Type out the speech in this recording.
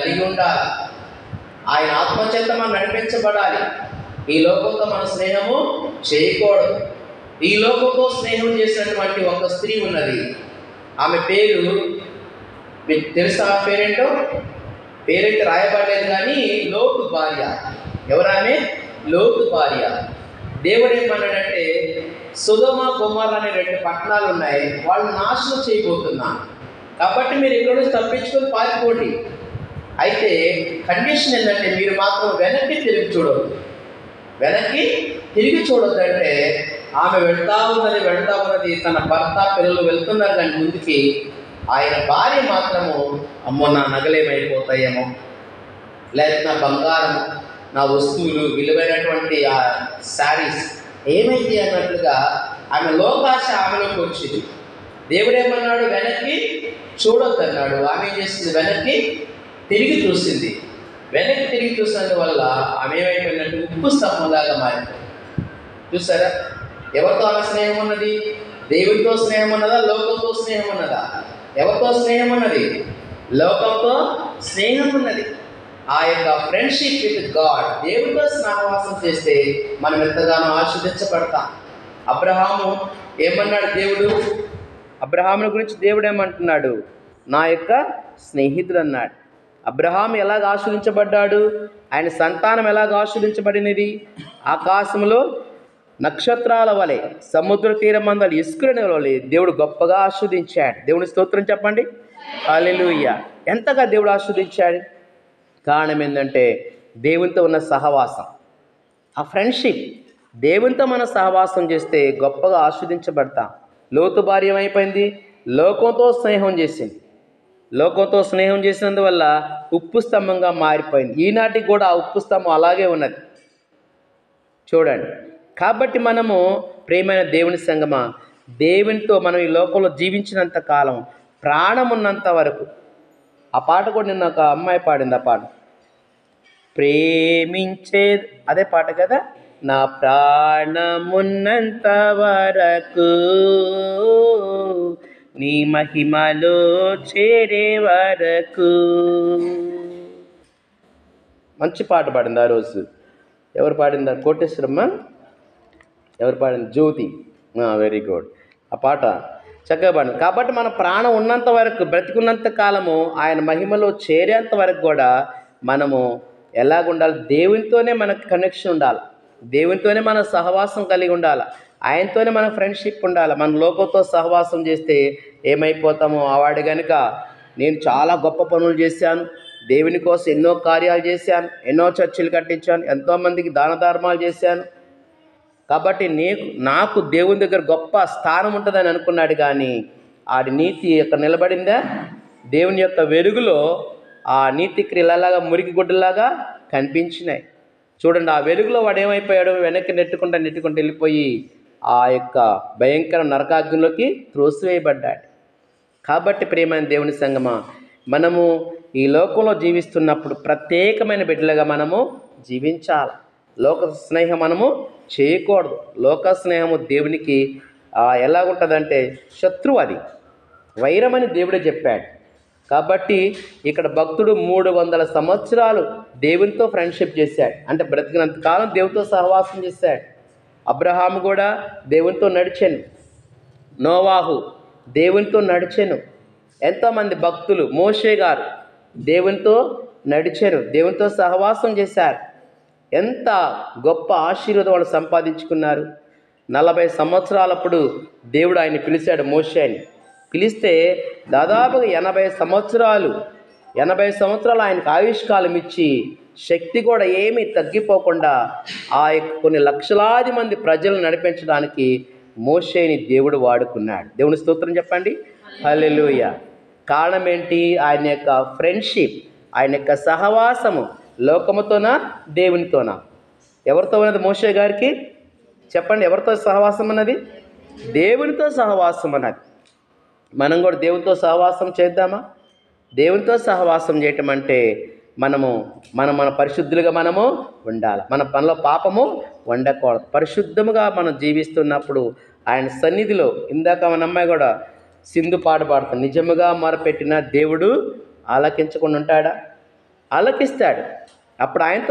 కలిగి ఉండాలి. ఆయన ఆత్మచేత మనం నడిపించబడాలి. ఈ లోకంతో మన స్నేహము చేయకూడదు. ఈ లోకంతో స్నేహం చేసినటువంటి ఒక స్త్రీ ఉన్నది. ఆమె పేరు మీకు తెలుసా? ఆ పేరేంటో? పేరైతే రాయబడలేదు కానీ లోతు భార్య. ఎవరామె? లోతు భార్య. దేవుడు ఏమన్నాడంటే, సొదొమ గొమొర్రా అనే 2 పట్టణాలు ఉన్నాయి, వాళ్ళు నాశనం చేయబోతున్నా, కాబట్టి మీరు ఇక్కడ నుంచి తప్పించుకొని పారిపోండి. అయితే కండిషన్ ఏంటంటే, మీరు మాత్రం వెనక్కి తిరిగి చూడవద్దు. వెనక్కి తిరిగి చూడొద్దు అంటే, ఆమె వెళ్తా ఉన్నది, తన భర్త పిల్లలు వెళ్తున్నారు కానీ ముందుకి, ఆయన భార్య మాత్రము, అమ్మో నా నగలేమైపోతాయేమో, లేకపోతే నా బంగారం, నా వస్తువులు, విలువైనటువంటి ఆ శారీస్ ఏమైంది అన్నట్లుగా ఆమె లోకాశ ఆమెలోకి వచ్చింది. దేవుడు ఏమన్నాడు? వెనక్కి చూడొద్దు అన్నాడు. ఆమె ఏం చేసింది? వెనక్కి తిరిగి చూసింది. వెనక్కి తిరిగి చూసినందువల్ల ఆమె ఏమైపోయిందంటే ఉప్పు స్తంభంలాగా మారిపోయింది. చూసారా? ఎవరితో ఆమె స్నేహం ఉన్నది? దేవుడితో స్నేహం ఉన్నదా? లోకంతో స్నేహం ఉన్నదా? ఎవరితో స్నేహం ఉన్నది? లోకంతో స్నేహం ఉన్నది. ఆ యొక్క ఫ్రెండ్షిప్ విత్ గాడ్, దేవుడితో సహవాసం చేస్తే మనం ఎంతగానో ఆశీర్వదించబడతాం. అబ్రహాము ఏమన్నాడు? అబ్రహాముల గురించి దేవుడు ఏమంటున్నాడు? నా యొక్క స్నేహితుడు అన్నాడు. అబ్రహాము ఎలాగ ఆశీర్వదించబడ్డాడు? ఆయన సంతానం ఎలాగ ఆశీర్వదించబడినది? ఆకాశంలో నక్షత్రాల వలె, సముద్ర తీరమందలి ఇసుకల వలె దేవుడు గొప్పగా ఆశీర్వదించాడు. దేవుని స్తోత్రం చెప్పండి. హల్లెలూయా. ఎంతగా దేవుడు ఆశీర్వదించాడు? కారణం ఏంటంటే దేవునితో ఉన్న సహవాసం, ఆ ఫ్రెండ్షిప్. దేవునితో మనం సహవాసం చేస్తే గొప్పగా ఆస్వాదించబడతాం. లోతు భార్య ఏమైపోయింది? లోకంతో స్నేహం చేసింది. లోకంతో స్నేహం చేసినందువల్ల ఉప్పు స్తంభంగా మారిపోయింది. ఈనాటికి కూడా ఆ ఉప్పు స్తంభం అలాగే ఉన్నది చూడండి. కాబట్టి మనము ప్రియమైన దేవుని సంగమా, దేవునితో మనం ఈ లోకంలో జీవించినంత కాలం, ప్రాణం ఉన్నంత వరకు. ఆ పాట కూడా నిన్న ఒక అమ్మాయి పాడింది. ఆ పాట ప్రేమించే, అదే పాట కదా. నా ప్రాణమున్నంత వరకు నీ మహిమలో చేరే వరకు. మంచి పాట పాడింది ఆ రోజు. ఎవరు పాడిందా? కోటేశ్వరమ్మ. ఎవరు పాడింది? జ్యోతి. Very good. ఆ పాట చక్కగా పాడింది. కాబట్టి మన ప్రాణం ఉన్నంత వరకు, బ్రతికున్నంత కాలము, ఆయన మహిమలో చేరేంత వరకు కూడా మనము ఎలాగుండాలి? దేవునితోనే మనకు కనెక్షన్ ఉండాలి. దేవునితోనే మన సహవాసం కలిగి ఉండాలి. ఆయనతోనే మన ఫ్రెండ్షిప్ ఉండాలి. మన లోకంతో సహవాసం చేస్తే ఏమైపోతామో, ఆవాడు కనుక నేను చాలా గొప్ప పనులు చేశాను, దేవుని కోసం ఎన్నో కార్యాలు చేశాను, ఎన్నో చర్చిలు కట్టించాను, ఎంతోమందికి దాన ధర్మాలు చేశాను, కాబట్టి నాకు దేవుని దగ్గర గొప్ప స్థానం ఉంటుందని అనుకున్నాడు. కానీ ఆడి నీతి యొక్క నిలబడిందా? దేవుని యొక్క వెలుగులో ఆ నీతి క్రియలలాగా మురికి గుడ్డలాగా కనిపించినాయి. చూడండి, ఆ వెలుగులో వాడు ఏమైపోయాడు? వెనక్కి నెట్టుకుంటూ వెళ్ళిపోయి ఆ యొక్క భయంకర నరకాగ్నిలోకి త్రోసివేయబడ్డాడు. కాబట్టి ప్రియమైన దేవుని సంగమా, మనము ఈ లోకంలో జీవిస్తున్నప్పుడు ప్రత్యేకమైన బిడ్డలుగా మనము జీవించాలి. లోక స్నేహం మనము చేయకూడదు. లోక స్నేహము దేవునికి ఎలాగుంటుందంటే శత్రువు, అది వైరమని దేవుడే చెప్పాడు. కాబట్టి ఇక్కడ భక్తుడు 300 సంవత్సరాలు దేవునితో ఫ్రెండ్షిప్ చేశాడు. అంటే బ్రతికినంత కాలం దేవునితో సహవాసం చేశాడు. అబ్రహాము కూడా దేవునితో నడిచాను. నోవాహు దేవునితో నడిచాను. ఎంతోమంది భక్తులు, మోషే గారు దేవునితో నడిచారు, దేవునితో సహవాసం చేశారు. ఎంత గొప్ప ఆశీర్వాదం వాళ్ళు సంపాదించుకున్నారు. 40 సంవత్సరాలప్పుడు దేవుడు ఆయన పిలిచాడు. మోషేని పిలిస్తే దాదాపుగా 80 సంవత్సరాలు ఆయనకు ఆయుష్కాలం ఇచ్చి, శక్తి కూడా ఏమీ తగ్గిపోకుండా ఆ కొన్ని లక్షలాది మంది ప్రజలను నడిపించడానికి మోషేని దేవుడు వాడుకున్నాడు. దేవుని స్తోత్రం చెప్పండి. హల్లెలూయా. కారణం ఏంటి? ఆయన యొక్క ఫ్రెండ్షిప్, ఆయన యొక్క సహవాసము. లోకముతోనా దేవునితోనా? ఎవరితో ఉన్నది మోషే గారికి? చెప్పండి, ఎవరితో సహవాసం అన్నది? దేవునితో సహవాసం అన్నది. మనం కూడా దేవునితో సహవాసం చేద్దామా? దేవునితో సహవాసం చేయటం అంటే మన పరిశుద్ధులుగా మనము ఉండాలి. మన పనిలో పాపము ఉండకూడదు. పరిశుద్ధముగా మనం జీవిస్తున్నప్పుడు ఆయన సన్నిధిలో, ఇందాక మన అమ్మాయి కూడా సింధు పాట పాడుతుంది, నిజముగా మొరపెట్టిన దేవుడు ఆలకించకుండా ఉంటాడా? ఆలకిస్తాడు. అప్పుడు ఆయనతో